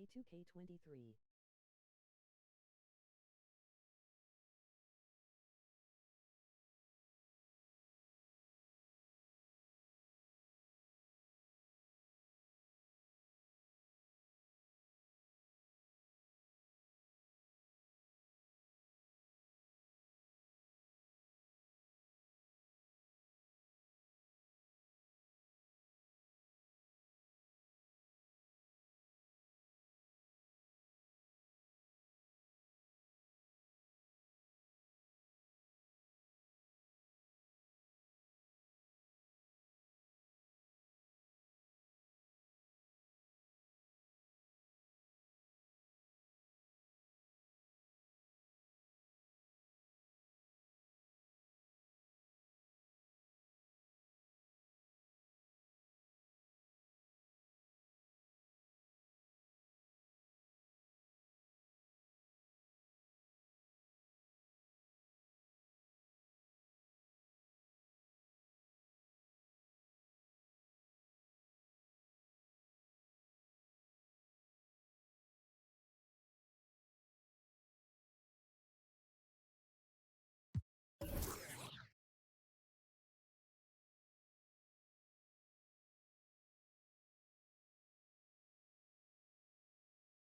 NBA 2K23.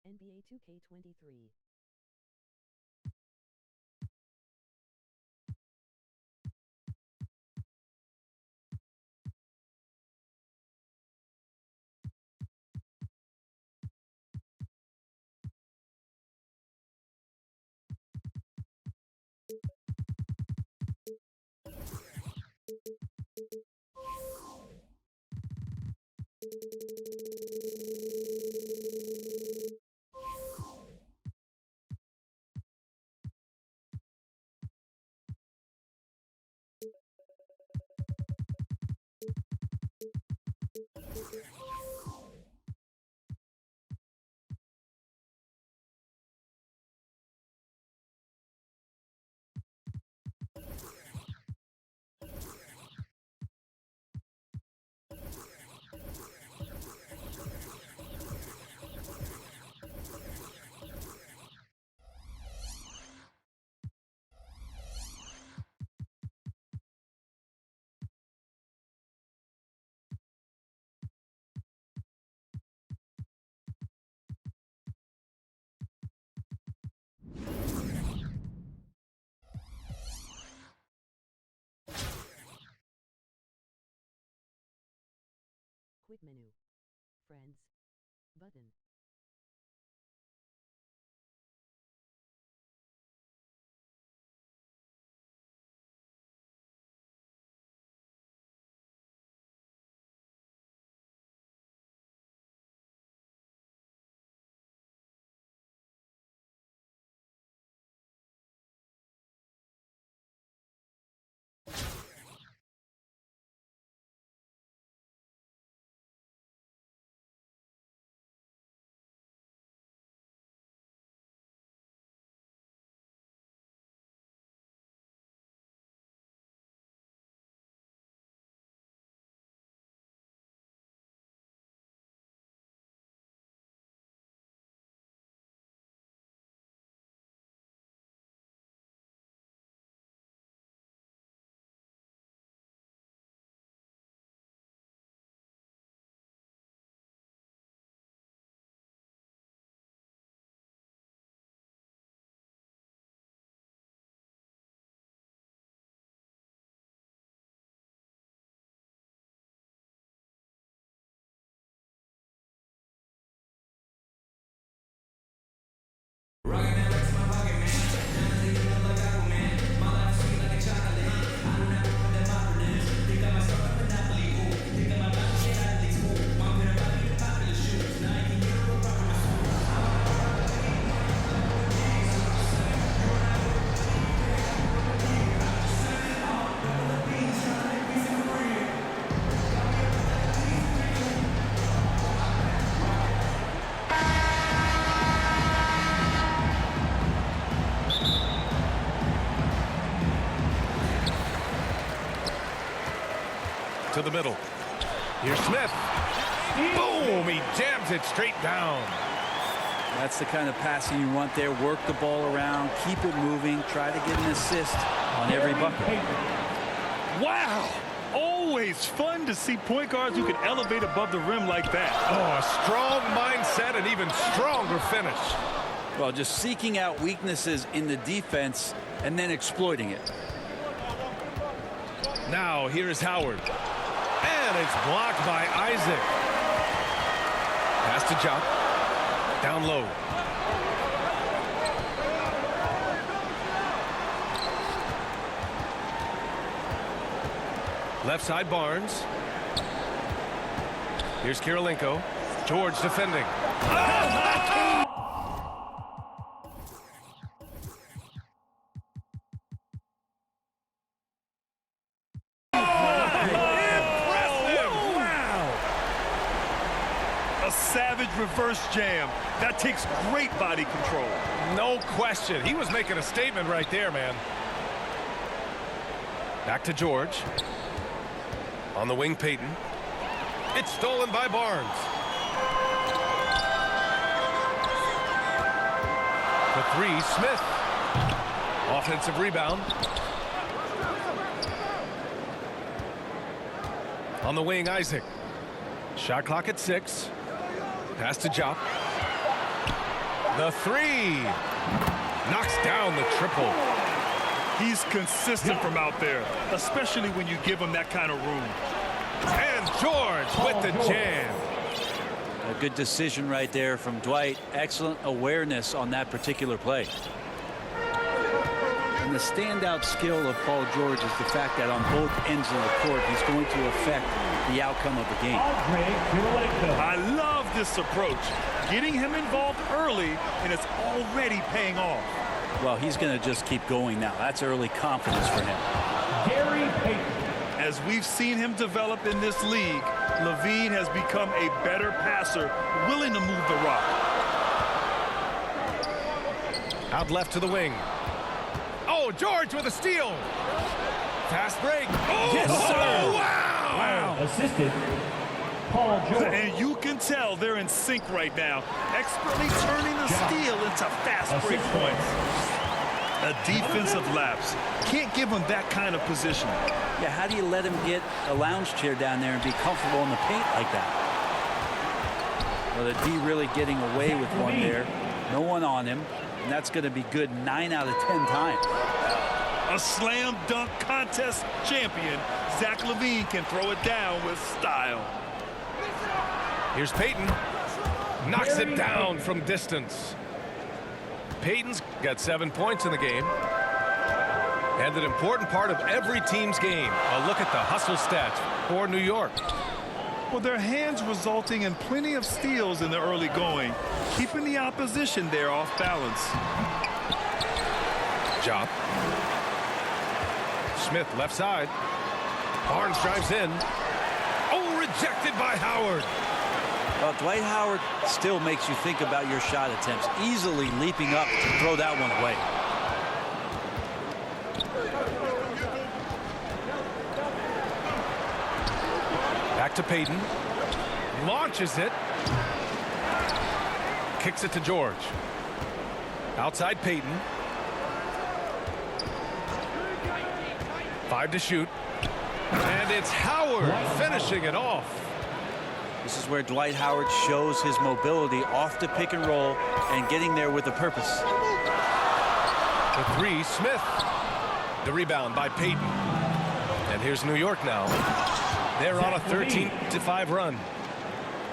NBA 2K23. Quick menu. Friends. Button. To the middle. Here's Smith. Boom! He jams it straight down. That's the kind of passing you want there. Work the ball around, keep it moving, try to get an assist on every bucket. Wow! Always fun to see point guards who can elevate above the rim like that. Oh, a strong mindset and even stronger finish. Well, just seeking out weaknesses in the defense and then exploiting it. Now here is Howard. And it's blocked by Isaac. Pass to Jock. Down low. Left side Barnes. Here's Kirilenko. George defending. A savage reverse jam. That takes great body control. No question. He was making a statement right there, man. Back to George. On the wing, Payton. It's stolen by Barnes. The three, Smith. Offensive rebound. On the wing, Isaac. Shot clock at 6. Pass to Jock. The three. Knocks down the triple. He's consistent from out there, especially when you give him that kind of room. And George with the jam. A good decision right there from Dwight. Excellent awareness on that particular play. And the standout skill of Paul George is the fact that on both ends of the court, he's going to affect the outcome of the game. I love this approach. Getting him involved early, and it's already paying off. Well, he's going to just keep going now. That's early confidence for him. Gary Payton. As we've seen him develop in this league, LaVine has become a better passer, willing to move the rock. Out left to the wing. Oh, George with a steal. Fast break. Oh, Yes, sir. wow. Assisted, Paul George. And you can tell they're in sync right now, expertly turning the steal into fast break points. A defensive lapse. Can't give him that kind of position. Yeah, how do you let him get a lounge chair down there and be comfortable in the paint like that? Well, the D really getting away with one there. No one on him. And that's going to be good 9 out of 10 times. A slam dunk contest champion, Zach LaVine can throw it down with style. Here's Payton. Knocks it down from distance. Payton's got 7 points in the game. And an important part of every team's game. A look at the hustle stats for New York. Well, their hands resulting in plenty of steals in the early going, keeping the opposition there off balance. Job. Smith left side. Barnes drives in. Oh, rejected by Howard. Well, Dwight Howard still makes you think about your shot attempts, easily leaping up to throw that one away. Back to Payton. Launches it. Kicks it to George. Outside Payton. 5 to shoot. And it's Howard finishing it off. This is where Dwight Howard shows his mobility off the pick and roll and getting there with a purpose. The three, Smith. The rebound by Payton. And here's New York now. They're on a 13-5 run.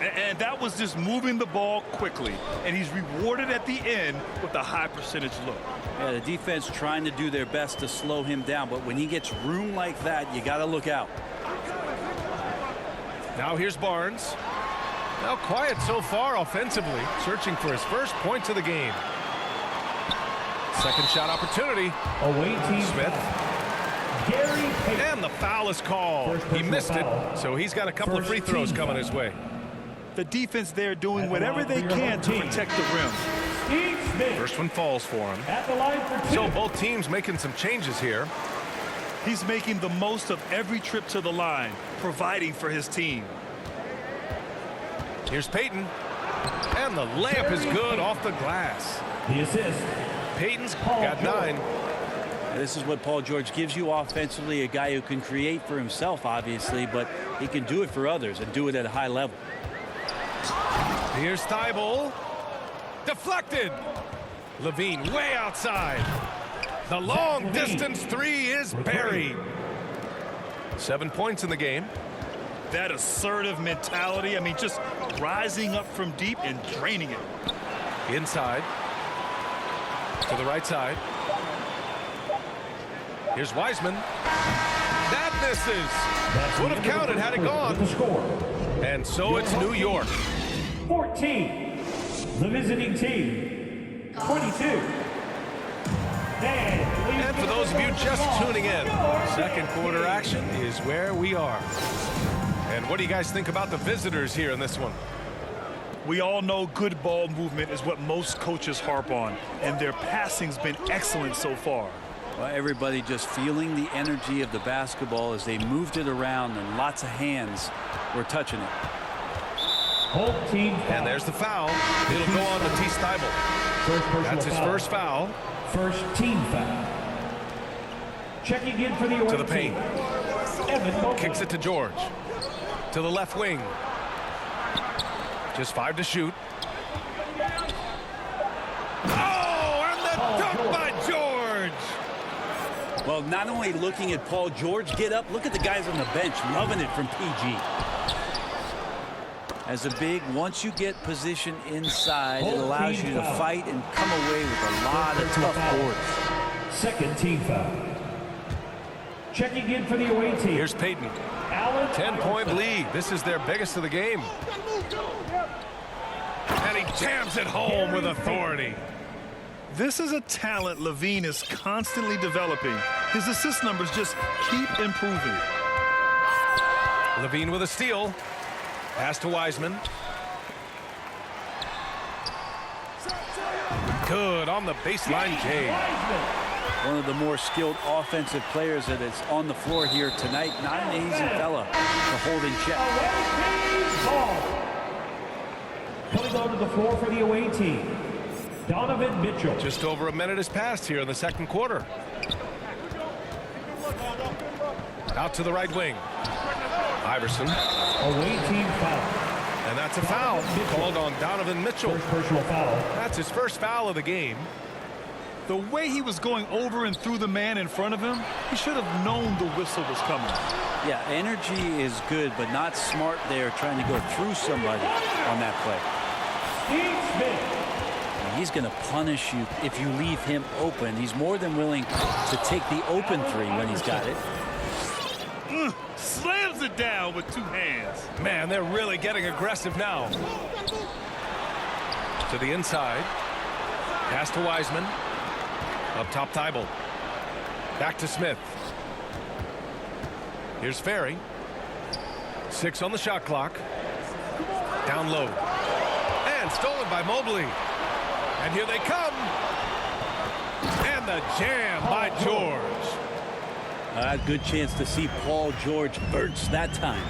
And that was just moving the ball quickly. And he's rewarded at the end with a high percentage look. Yeah, the defense trying to do their best to slow him down, but when he gets room like that, you got to look out. Now here's Barnes. Now quiet so far offensively, searching for his first points of the game. Second shot opportunity. Away team Smith. Gary Payton. And the foul is called. He missed it, so he's got a couple of free throws coming his way. The defense there doing whatever they can to protect the rim. Steve Smith First one falls for him. at the line for 2. So both teams making some changes here. He's making the most of every trip to the line, providing for his team. Here's Payton. And the layup is good off the glass. The assist. Peyton's Paul got George. 9. This is what Paul George gives you offensively, a guy who can create for himself, obviously, but he can do it for others and do it at a high level. Here's Thibault. Deflected. Levine way outside. The long distance three is buried. 7 points in the game. That assertive mentality, I mean, just rising up from deep and draining it. Inside. To the right side. Here's Wiseman. That misses. That's Would have the end of counted the had it first gone. with the score. And so it's New York. 14. The visiting team. 22. And for those of you just tuning in, second quarter action is where we are. And what do you guys think about the visitors here in this one? We all know good ball movement is what most coaches harp on, and their passing's been excellent so far. Well, everybody just feeling the energy of the basketball as they moved it around, and lots of hands were touching it. Home team foul. And there's the foul. It'll go on to T. Thibault. First personal That's his foul. first foul. First team foul. Checking in for the away To the paint. team. Evan Mobley. Kicks it to George. To the left wing. Just 5 to shoot. Oh, and the dunk by George. Well, not only looking at Paul George get up, look at the guys on the bench loving it from PG. As a big, once you get position inside, it allows you to fight and come away with a lot of tough boards. Second team foul. Checking in for the away team. Here's Peyton. Allen 10-point Iverson. lead. This is their biggest of the game. And he jams it home with authority. This is a talent Levine is constantly developing. His assist numbers just keep improving. Levine with a steal. Pass to Wiseman. Good on the baseline, Jay. One of the more skilled offensive players that is on the floor here tonight. Not an easy fella to hold in check. Away team ball. Coming onto the floor for the away team. Donovan Mitchell. Just over a minute has passed here in the second quarter. Out to the right wing. Iverson. Away team foul. And that's a foul called on Donovan Mitchell. First personal foul. That's his first foul of the game. The way he was going over and through the man in front of him, he should have known the whistle was coming. Yeah, energy is good, but not smart there trying to go through somebody on that play. Steve Smith. And he's going to punish you if you leave him open. He's more than willing to take the open three when he's got it. Slams it down with two hands. Man, they're really getting aggressive now. To the inside. Pass to Wiseman. Up top, Thibault. Back to Smith. Here's Ferry. 6 on the shot clock. Down low. And stolen by Mobley. And here they come. And the jam by George. A good chance to see Paul George burst that time.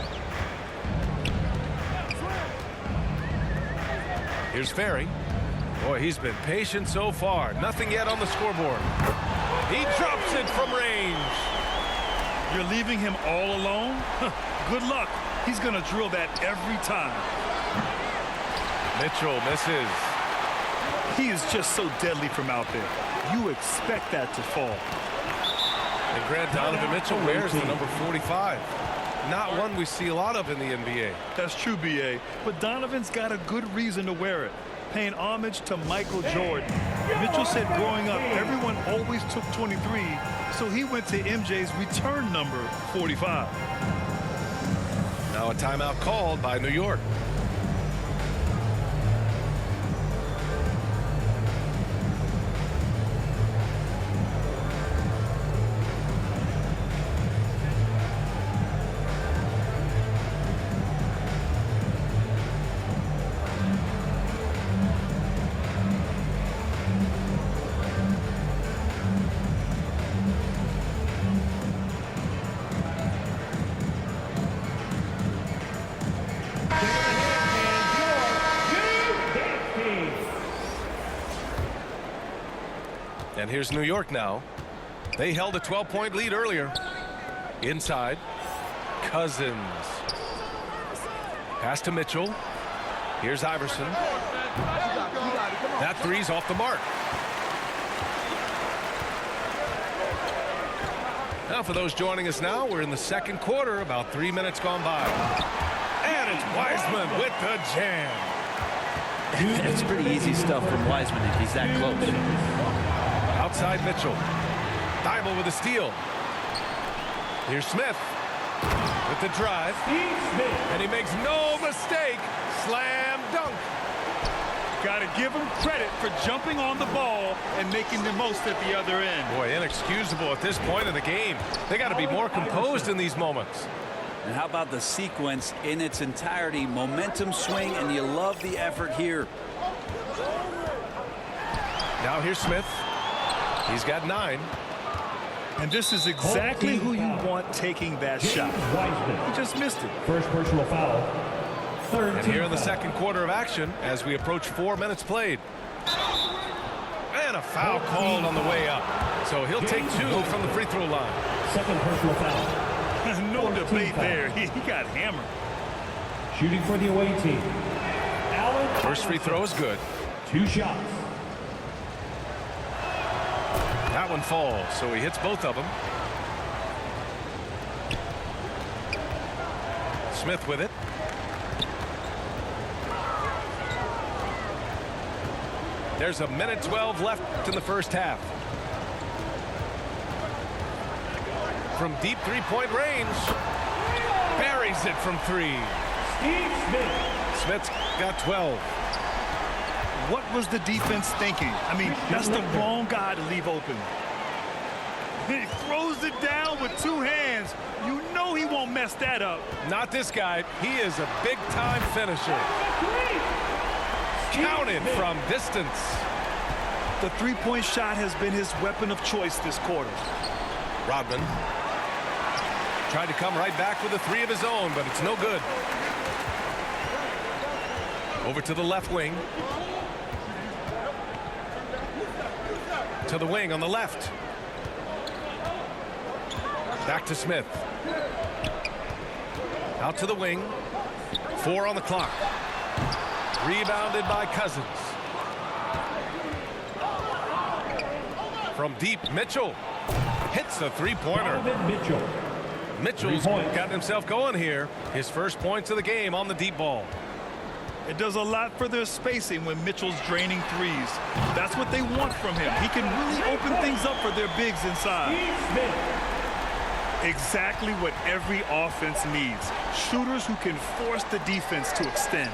Here's Ferry. Boy, he's been patient so far. Nothing yet on the scoreboard. He drops it from range. You're leaving him all alone? Good luck. He's going to drill that every time. Mitchell misses. He is just so deadly from out there. You expect that to fall. And Grant, Donovan Mitchell wears the number 45. Not one we see a lot of in the NBA. That's true, B.A., but Donovan's got a good reason to wear it. Paying homage to Michael Jordan. Mitchell said growing up, everyone always took 23, so he went to MJ's return number 45. Now a timeout called by New York. And here's New York now. They held a 12-point lead earlier. Inside. Cousins. Pass to Mitchell. Here's Iverson. That three's off the mark. Now for those joining us now, we're in the second quarter, about 3 minutes gone by. And it's Wiseman with the jam. It's pretty easy stuff from Wiseman if he's that close. Outside Mitchell. Thibault with a steal. Here's Smith with the drive. And he makes no mistake. Slam dunk. Got to give him credit for jumping on the ball and making the most at the other end. Boy, inexcusable at this point in the game. They got to be more composed in these moments. And how about the sequence in its entirety? Momentum swing, and you love the effort here. Now here's Smith. He's got 9. And this is exactly who you want taking that shot. He just missed it. First personal foul. Third And here in the second quarter of action as we approach 4 minutes played. And a foul called on the way up. So he'll take 2 from the free throw line. Second personal foul. No debate there. He got hammered. Shooting for the away team. Allen. First free throw is good. 2 shots. That one falls, so he hits both of them. Smith with it. There's a minute 12 left in the first half. From deep three-point range. Buries it from 3. Steve Smith. Smith's got 12. What was the defense thinking? I mean, that's the wrong guy to leave open. He throws it down with 2 hands. You know he won't mess that up. Not this guy. He is a big-time finisher. Counted from distance. The three-point shot has been his weapon of choice this quarter. Rodman tried to come right back with a 3 of his own, but it's no good. Over to the left wing. To the wing on the left. Back to Smith. Out to the wing. 4 on the clock. Rebounded by Cousins. From deep, Mitchell hits a three-pointer. Mitchell. Mitchell's got himself going here. His first points of the game on the deep ball. It does a lot for their spacing when Mitchell's draining threes. That's what they want from him. He can really open things up for their bigs inside. Exactly what every offense needs. Shooters who can force the defense to extend.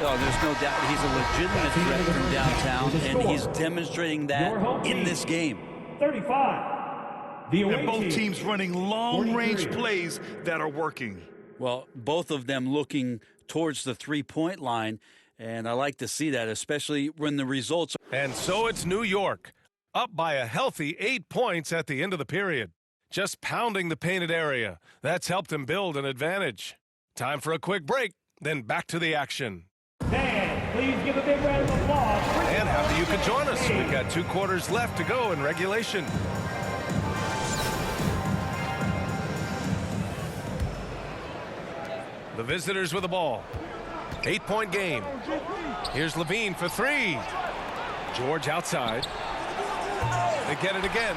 Oh, there's no doubt he's a legitimate threat from downtown, and he's demonstrating that in this game. 35. The away And both teams running long-range plays that are working. Well, both of them looking towards the three-point line, and I like to see that, especially when the results. And so it's New York, up by a healthy 8 points at the end of the period. Just pounding the painted area. That's helped him build an advantage. Time for a quick break, then back to the action. Man, please give a big round of applause. And happy you could join us. We've got 2 quarters left to go in regulation. The visitors with the ball. 8-point game. Here's Levine for 3. George outside. They get it again.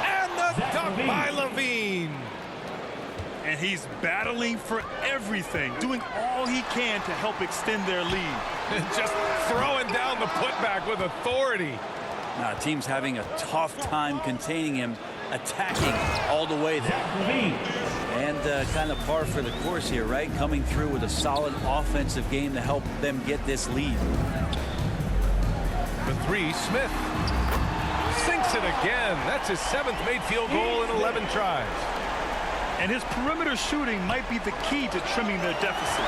And the dunk by Levine. And he's battling for everything, doing all he can to help extend their lead. Just throwing down the putback with authority. Now, team's having a tough time containing him, attacking all the way there. And kind of par for the course here, right? Coming through with a solid offensive game to help them get this lead. The 3, Smith. Sinks it again. That's his 7th made field goal in 11 tries. And his perimeter shooting might be the key to trimming their deficit.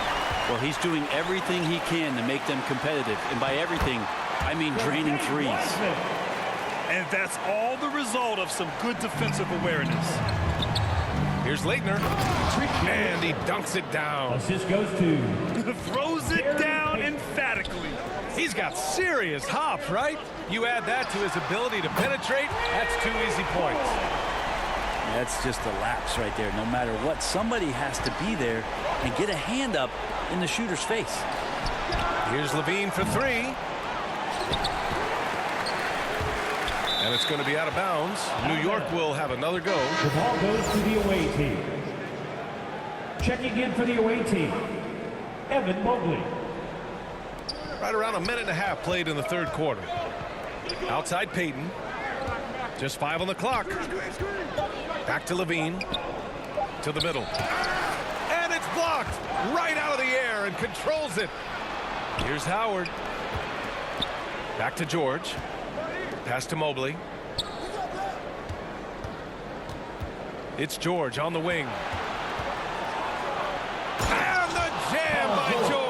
Well, he's doing everything he can to make them competitive. And by everything, I mean draining threes. And that's all the result of some good defensive awareness. Here's Leitner. And he dunks it down. Assist goes to. Throws it down emphatically. He's got serious hop, right? You add that to his ability to penetrate, that's 2 easy points. That's just a lapse right there. No matter what, somebody has to be there and get a hand up in the shooter's face. Here's Levine for 3. And it's going to be out of bounds. New York will have another go. The ball goes to the away team. Checking in for the away team, Evan Mobley. Right around a minute and a half played in the third quarter. Outside Payton. Just 5 on the clock. Back to Levine. To the middle. And it's blocked right out of the air and controls it. Here's Howard. Back to George. Pass to Mobley. It's George on the wing. And the jam by George.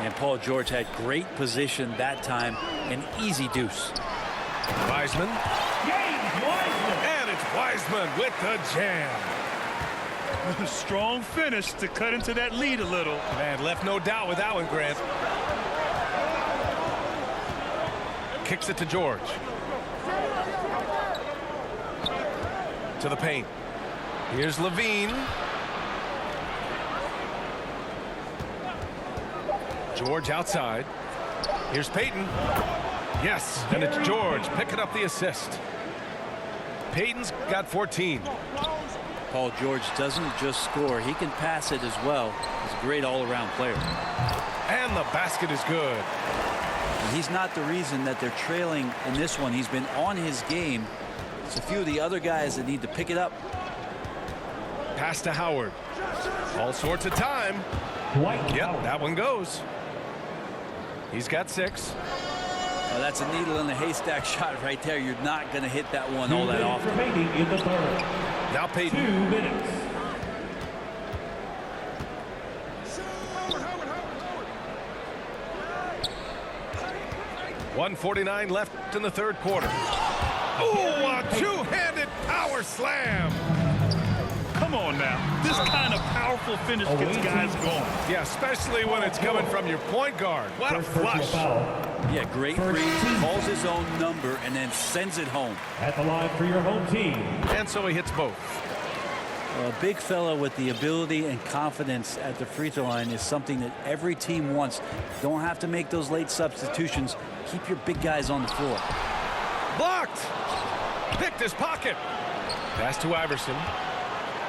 And Paul George had great position that time. An easy deuce. Wiseman. James Wiseman. And it's Wiseman with the jam. Strong finish to cut into that lead a little. Man, left no doubt with that one, Grant. Kicks it to George. To the paint. Here's Levine. George outside. Here's Payton. Yes, and it's George picking up the assist. Payton's got 14. Paul George doesn't just score, he can pass it as well. He's a great all-around player. And the basket is good. And he's not the reason that they're trailing in this one. He's been on his game. It's a few of the other guys that need to pick it up. Pass to Howard. All sorts of time. Dwight Yep, Howard. that one goes. He's got 6. That's a needle in the haystack shot right there. You're not going to hit that one all that often. Remaining in the third. Now 2 Payton. minutes. .149 left in the third quarter. Ooh, a two-handed power slam. Come on now. This kind of powerful finish gets guys going. Yeah, especially when it's coming from your point guard. What a First personal flush. foul. Yeah, great read. Calls his own number and then sends it home. At the line for your home team, And so he hits both. A big fella with the ability and confidence at the free throw line is something that every team wants. Don't have to make those late substitutions. Keep your big guys on the floor. Blocked. Picked his pocket. Pass to Iverson.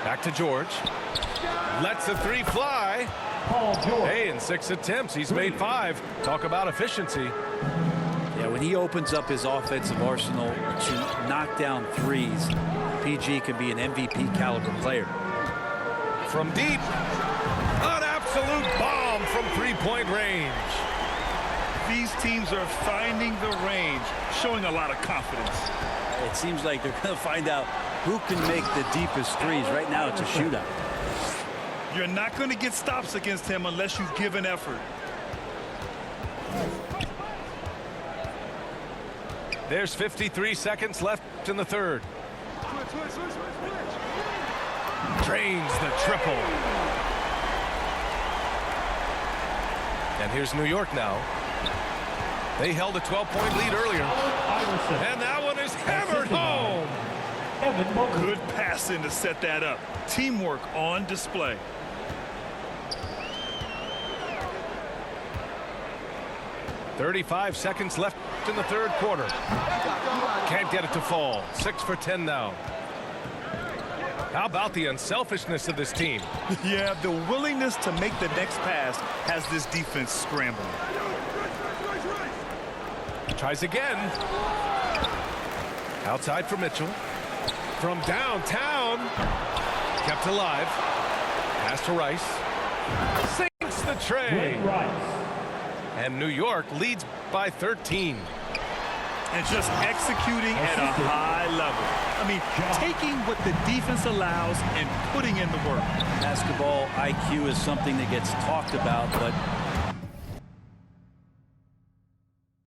Back to George. Lets the 3 fly. Paul George. Hey, in 6 attempts, he's made 5. Talk about efficiency. Yeah, when he opens up his offensive arsenal to knock down threes, PG can be an MVP caliber player. From deep, an absolute bomb from 3-point range. These teams are finding the range, showing a lot of confidence. It seems like they're going to find out who can make the deepest threes. Right now, it's a shootout. You're not going to get stops against him unless you give an effort. There's 53 seconds left in the third. Drains the triple. And here's New York now. They held a 12-point lead earlier. Iverson. And that one is hammered home. Evan Mobley. Good passing to set that up. Teamwork on display. .35 seconds left in the third quarter. Can't get it to fall. 6 for 10 now. How about the unselfishness of this team? Yeah, the willingness to make the next pass has this defense scrambling. Tries again. Outside for Mitchell. From downtown. Kept alive. Pass to Rice. Sinks the tray. Ray Rice. And New York leads by 13. And just executing at a high level. I mean, taking what the defense allows and putting in the work. Basketball IQ is something that gets talked about, but